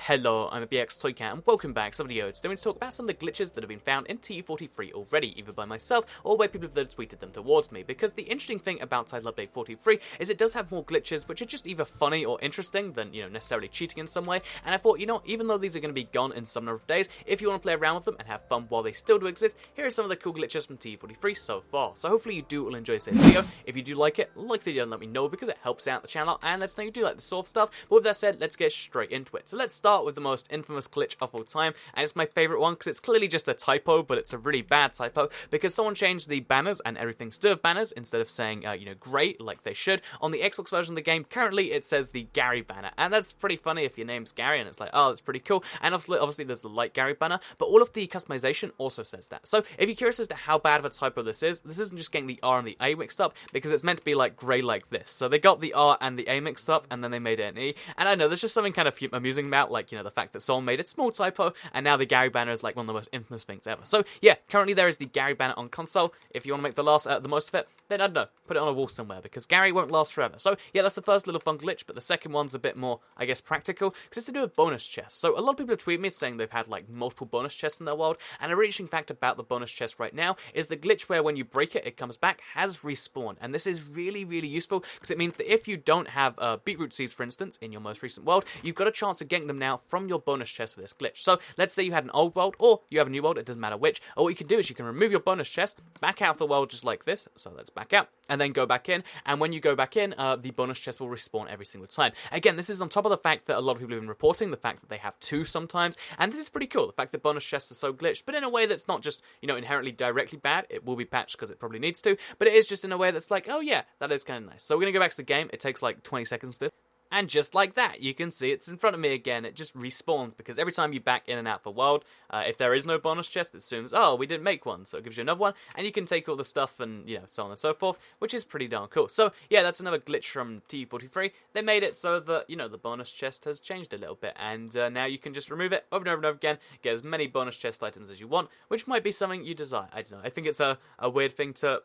Hello, I'm a BX Toycat and welcome back to some videos. Today we're going to talk about some of the glitches that have been found in TU43 already, either by myself or by people that have tweeted them towards me, because the interesting thing about Title Update 43 is it does have more glitches which are just either funny or interesting than, necessarily cheating in some way, and I thought, even though these are going to be gone in some number of days, if you want to play around with them and have fun while they still do exist, here are some of the cool glitches from TU43 so far. So hopefully you do all enjoy this video. If you do like it, like the video and let me know because it helps out the channel and lets know you do like the sort of stuff. But with that said, let's get straight into it. So let's start with the most infamous glitch of all time, and it's my favorite one because it's clearly just a typo, but it's a really bad typo because someone changed the banners and everything to do with banners instead of saying, great, like they should. On the Xbox version of the game, currently it says the Gary banner, and that's pretty funny if your name's Gary, and it's like, oh, that's pretty cool. And obviously there's the light Gary banner, but all of the customization also says that. So if you're curious as to how bad of a typo this isn't just getting the R and the A mixed up, because it's meant to be like grey like this. So they got the R and the A mixed up, and then they made it an E. And I know there's just something kind of amusing about, like, the fact that someone made a small typo, and now the Gary banner is like one of the most infamous things ever. So yeah, currently there is the Gary banner on console. If you want to make the most of it, then I don't know, put it on a wall somewhere, because Gary won't last forever. So yeah, that's the first little fun glitch, but the second one's a bit more, I guess, practical, because it's to do with bonus chests. So a lot of people have tweeted me saying they've had like multiple bonus chests in their world, and a really interesting fact about the bonus chest right now is the glitch where when you break it, it comes back, has respawn. And this is really, really useful, because it means that if you don't have beetroot seeds, for instance, in your most recent world, you've got a chance of getting them now from your bonus chest for this glitch. So let's say you had an old world, or you have a new world, it doesn't matter which, or what you can do is you can remove your bonus chest, back out of the world just like this, so let's back out, and then go back in, and when you go back in, the bonus chest will respawn every single time. Again, this is on top of the fact that a lot of people have been reporting the fact that they have two sometimes, and this is pretty cool, the fact that bonus chests are so glitched, but in a way that's not just, inherently directly bad. It will be patched because it probably needs to, but it is just in a way that's like, oh yeah, that is kind of nice. So we're going to go back to the game. It takes like 20 seconds for this. And just like that, you can see it's in front of me again. It just respawns, because every time you back in and out of the world, if there is no bonus chest, it assumes, oh, we didn't make one, so it gives you another one, and you can take all the stuff and, so on and so forth, which is pretty darn cool. So, yeah, that's another glitch from TU43. They made it so that, the bonus chest has changed a little bit, and now you can just remove it over and over and over again, get as many bonus chest items as you want, which might be something you desire. I don't know. I think it's a weird thing to,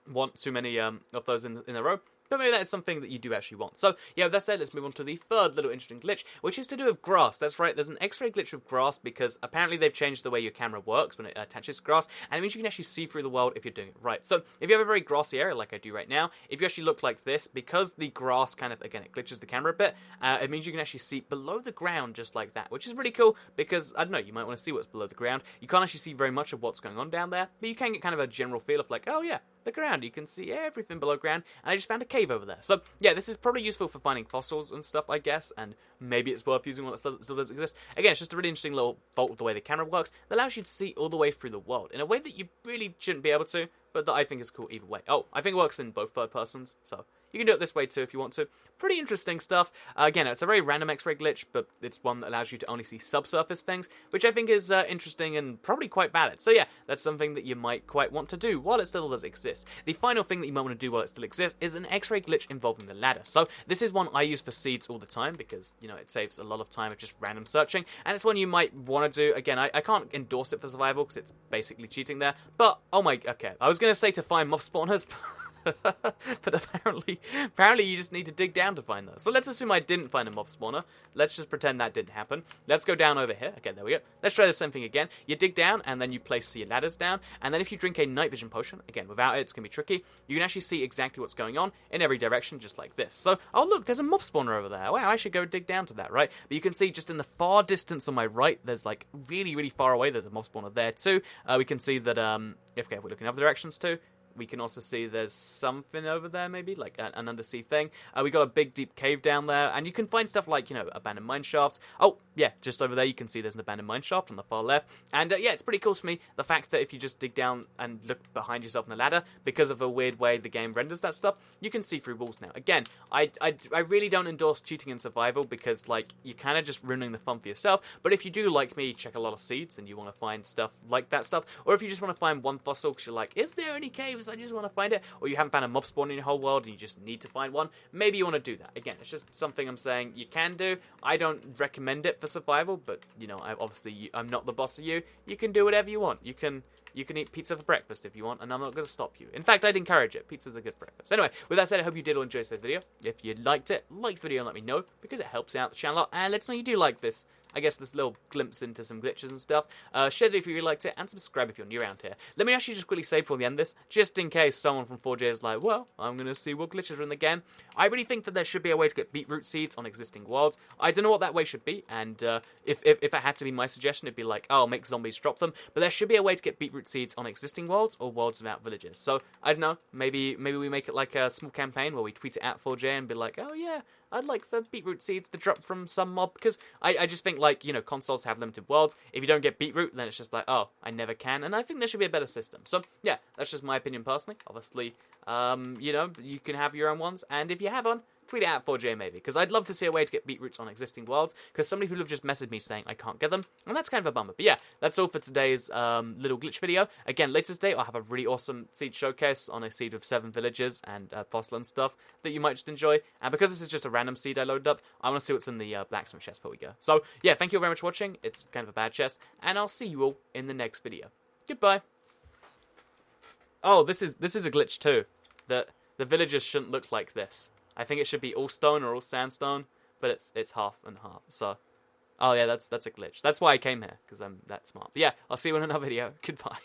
want too many of those in a row. But maybe that is something that you do actually want. So, yeah, with that said, let's move on to the third little interesting glitch, which is to do with grass. That's right, there's an X-ray glitch with grass, because apparently they've changed the way your camera works when it attaches to grass, and it means you can actually see through the world if you're doing it right. So, if you have a very grassy area, like I do right now, if you actually look like this, because the grass kind of, again, it glitches the camera a bit, it means you can actually see below the ground just like that, which is really cool, because, I don't know, you might want to see what's below the ground. You can't actually see very much of what's going on down there, but you can get kind of a general feel of like, oh yeah, the ground, you can see everything below ground, and I just found a cave over there. So, yeah, this is probably useful for finding fossils and stuff, I guess, and maybe it's worth using one that still does exist. Again, it's just a really interesting little fault with the way the camera works that allows you to see all the way through the world, in a way that you really shouldn't be able to, but that I think is cool either way. Oh, I think it works in both third persons, so you can do it this way too if you want to. Pretty interesting stuff. Again, it's a very random X-ray glitch, but it's one that allows you to only see subsurface things, which I think is interesting and probably quite valid. So yeah, that's something that you might quite want to do while it still does exist. The final thing that you might want to do while it still exists is an X-ray glitch involving the ladder. So this is one I use for seeds all the time because, it saves a lot of time of just random searching, and it's one you might want to do. Again, I can't endorse it for survival because it's basically cheating there, but, okay, I was going to say to find mob spawners, but apparently you just need to dig down to find those. So let's assume I didn't find a mob spawner. Let's just pretend that didn't happen. Let's go down over here. Okay, there we go. Let's try the same thing again. You dig down, and then you place your ladders down, and then if you drink a night vision potion, again, without it, it's going to be tricky, you can actually see exactly what's going on in every direction, just like this. So, oh look, there's a mob spawner over there. Wow, I should go dig down to that, right? But you can see just in the far distance on my right, there's like really, really far away, there's a mob spawner there too. We can see that, if we're looking in other directions too, we can also see there's something over there, maybe, like an undersea thing. We got a big, deep cave down there, and you can find stuff like, abandoned mine shafts. Oh, yeah, just over there you can see there's an abandoned mine shaft on the far left. And, yeah, it's pretty cool to me, the fact that if you just dig down and look behind yourself in a ladder, because of a weird way the game renders that stuff, you can see through walls now. Again, I really don't endorse cheating in survival, because, like, you're kind of just ruining the fun for yourself. But if you do, like me, check a lot of seeds, and you want to find stuff like that stuff, or if you just want to find one fossil because you're like, is there any caves caves, I just want to find it, or you haven't found a mob spawn in your whole world and you just need to find one, maybe you want to do that. Again, it's just something I'm saying you can do. I don't recommend it for survival, but, you know, I'm not the boss of you. You can do whatever you want. You can eat pizza for breakfast if you want, and I'm not going to stop you. In fact, I'd encourage it. Pizza's a good breakfast. Anyway, with that said, I hope you did all enjoy today's video. If you liked it, like the video and let me know, because it helps out the channel a lot, and lets me know you do like this. I guess this little glimpse into some glitches and stuff. Share the video if you really liked it, and subscribe if you're new around here. Let me actually just quickly say before the end of this, just in case someone from 4J is like, well, I'm going to see what glitches are in the game. I really think that there should be a way to get beetroot seeds on existing worlds. I don't know what that way should be, and if it had to be my suggestion, it'd be like, oh, make zombies drop them. But there should be a way to get beetroot seeds on existing worlds or worlds without villages. So, I don't know, maybe we make it like a small campaign where we tweet it at 4J and be like, oh yeah, I'd like for beetroot seeds to drop from some mob, because I just think, like, you know, consoles have limited worlds. If you don't get beetroot, then it's just like, oh, I never can, and I think there should be a better system. So, yeah, that's just my opinion personally. Obviously, you know, you can have your own ones, and if you have one, tweet it at 4J maybe, because I'd love to see a way to get beetroots on existing worlds, because so many people have just messaged me saying I can't get them, and that's kind of a bummer. But yeah, that's all for today's little glitch video. Again, later today I'll have a really awesome seed showcase on a seed with 7 villages and fossil and stuff that you might just enjoy, and because this is just a random seed I loaded up, I want to see what's in the blacksmith chest before we go. So yeah, thank you all very much for watching. It's kind of a bad chest, and I'll see you all in the next video. Goodbye. Oh, this is a glitch too. The villagers shouldn't look like this. I think it should be all stone or all sandstone, but it's half and half. So, oh yeah, that's a glitch. That's why I came here, because I'm that smart. But yeah, I'll see you in another video. Goodbye.